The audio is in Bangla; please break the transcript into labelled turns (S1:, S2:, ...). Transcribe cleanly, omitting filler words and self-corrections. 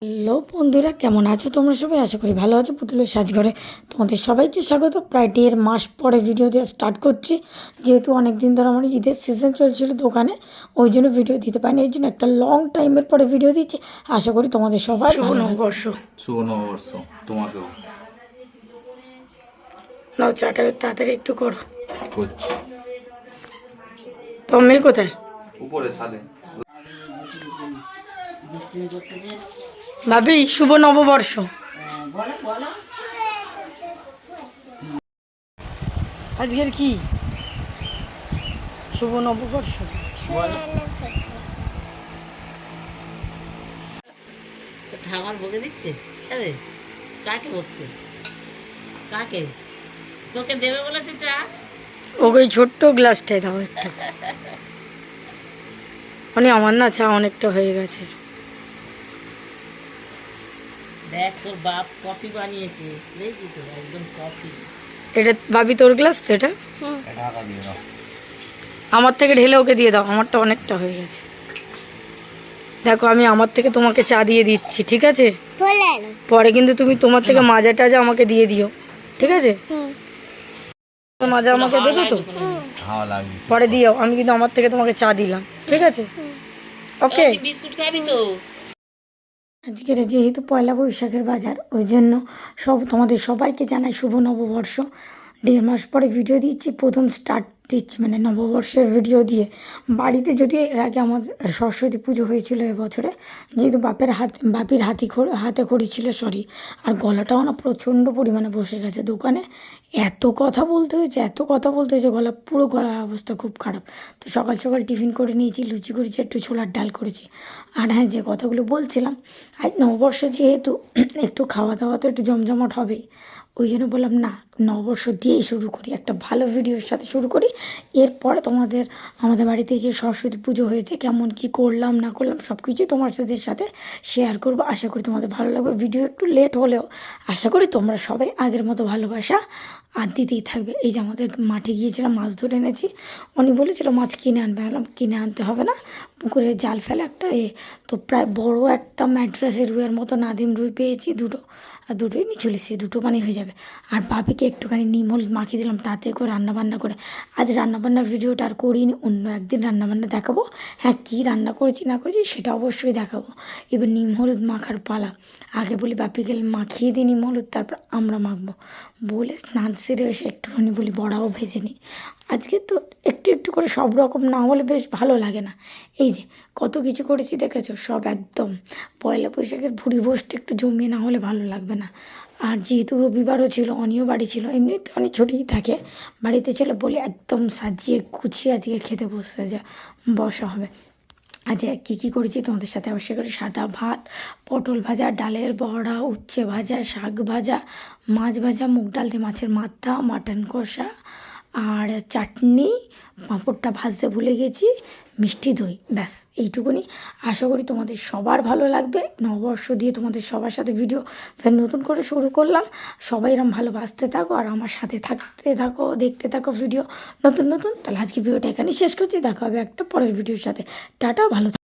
S1: হ্যালো বন্ধুরা, কেমন আছো তোমরা সবাই? আশা করি ভালো আছো। পুতুলের সাজঘরে তোমাদের সবাইকে স্বাগত। প্রায় 1.5 মাস পরে ভিডিও দেওয়া স্টার্ট করছি, যেহেতু অনেক দিন ধরে আমার ঈদের সিজন চলছিল দোকানে, ওই জন্য ভিডিও দিতে পারিনি। এই জন্য একটা লং টাইমের পরে ভিডিও দিচ্ছি। আশা করি তোমাদের সবাই
S2: শুভ নববর্ষ।
S3: শুভ নববর্ষ তোমাকেও।
S2: নাও চাটা তাড়াতাড়ি একটু করো।
S3: করছি
S2: তোমার মেয়ে কোথায়?
S3: উপরে ছাদে।
S2: ভাবি শুভ নববর্ষ। আজকের কি শুভ নববর্ষ?
S4: ঠামার বকে দিচ্ছে। আরে কাকে বকছে? কাকে? তোকে দেবে বলেছে চা?
S2: ওকে ওই ছোট্ট গ্লাসটাই দাও একটা। মানে আমার না চা অনেকটা হয়ে গেছে।
S4: দেখ তোর বাপ কফি বানিয়েছে, দেখছি তো একদম কফি।
S2: এটা ভাবি তোর গ্লাস তো এটা?
S3: ঢাকা দিয়ে দাও।
S2: আমার থেকে ঢেলে ওকে দিয়ে দাও, আমারটা অনেকটা হয়ে গেছে। দেখো আমি আমার থেকে তোমাকে চা দিয়ে দিচ্ছি, ঠিক আছে? পরে কিন্তু তুমি তোমার থেকে মাজা টাজা আমাকে দিয়ে দিও, ঠিক আছে? মাজা আমাকে দেবে তো?
S3: হাওয়া লাগবে।
S2: পরে দিও, আমি কিন্তু আমার থেকে তোমাকে চা দিলাম, ঠিক আছে? ওকে।
S4: বিস্কুট খাবি তো?
S1: আজকের যেহেতু পয়লা বৈশাখের বাজার, ওই জন্য তোমাদের সবাইকে জানাই শুভ নববর্ষ। 1.5 মাস পরে ভিডিও দিচ্ছি, প্রথম স্টার্ট দিচ্ছি মানে নববর্ষের ভিডিও দিয়ে। বাড়িতে যদিও এর আগে আমাদের সরস্বতী পুজো হয়েছিল এবছরে, যেহেতু বাপির হাতে খড়ি ছিল, সরি। আর গলাটাও না প্রচণ্ড পরিমাণে বসে গেছে দোকানে। এত কথা বলতে হয়েছে গলা পুরো গলার অবস্থা খুব খারাপ। তো সকাল সকাল টিফিন করে নিয়েছি, লুচি করেছি, একটু ছোলার ডাল করেছি। আর হ্যাঁ, যে কথাগুলো বলছিলাম, আজ নববর্ষ যেহেতু একটু খাওয়া দাওয়া তো একটু জমজমাট হবেই। ওই জন্য বললাম না, নববর্ষ দিয়েই শুরু করি, একটা ভালো ভিডিওর সাথে শুরু করি। এরপরে আমাদের বাড়িতে যে সরস্বতী পুজো হয়েছে, কেমন কি করলাম না করলাম সব কিছুই তোমাদের সাথে শেয়ার করবো। আশা করি তোমাদের ভালো লাগবে। ভিডিও একটু লেট হলেও আশা করি তোমরা সবাই আগের মতো ভালোবাসা আর দিতেই থাকবে। এই যে আমাদের মাঠে গিয়েছিলাম, মাছ ধরে এনেছি। উনি বলেছিল মাছ কিনে আনবে, বললাম কিনে আনতে হবে না, পুকুরে জাল ফেলে একটা তো প্রায় বড় একটা ম্যাড্রাসের রুইয়ের মতো নাদিম রুই পেয়েছি দুটো, আর দুটোই নিয়ে চলে এসেছি, দুটো মানে হয়ে যাবে। আর বাপিকে একটুখানি নিম হলুদ মাখিয়ে দিলাম, তাতে করে রান্নাবান্না করে। আজ রান্নাবান্নার ভিডিওটা আর করিনি, অন্য একদিন রান্নাবান্না দেখাবো। হ্যাঁ, কী রান্না করেছি না করেছি সেটা অবশ্যই দেখাবো। এবার নিম হলুদ মাখার পালা। আগে বলি বাপিকে মাখিয়ে দিই নিম হলুদ, তারপর আমরা মাখবো বলে স্নান সেরে এসে একটুখানি বলি বড়াও ভেজে নিই। আজকে তো একটু একটু করে সব রকম না হলে বেশ ভালো লাগে না। এই যে কত কিছু করেছি দেখেছো, সব একদম পয়লা বৈশাখের ভুড়ি ভোজটা একটু জমিয়ে না হলে ভালো লাগবে না। আর যেহেতু রবিবারও ছিল, অনিও বাড়ি ছিল, এমনিতে অনেক ছুটিই থাকে, বাড়িতে ছিল বলে একদম সাজিয়ে গুছিয়ে আজকে খেতে বসা হবে। আজকে কী কী করেছি তোমাদের সাথে অবশ্যই করে, সাদা ভাত, পটল ভাজা, ডালের বড়া, উচ্ছে ভাজা, শাক ভাজা, মাছ ভাজা, মুগ ডাল দিয়ে মাছের মাথা, মাটন কষা, আর চাটনি, পাঁপড়টা ভাজতে ভুলে গেছি, মিষ্টি দই, ব্যাস এইটুকুনি। আশা করি তোমাদের সবার ভালো লাগবে। নববর্ষ দিয়ে তোমাদের সবার সাথে ভিডিও ফের নতুন করে শুরু করলাম। সবাই এরম ভালোবাসতে থাকো আর আমার সাথে থাকতে থাকো, দেখতে থাকো ভিডিও নতুন নতুন। তাহলে আজকে ভিডিওটা এখানেই শেষ করছি, দেখা হবে একটা পরের ভিডিওর সাথে। টাটা, ভালো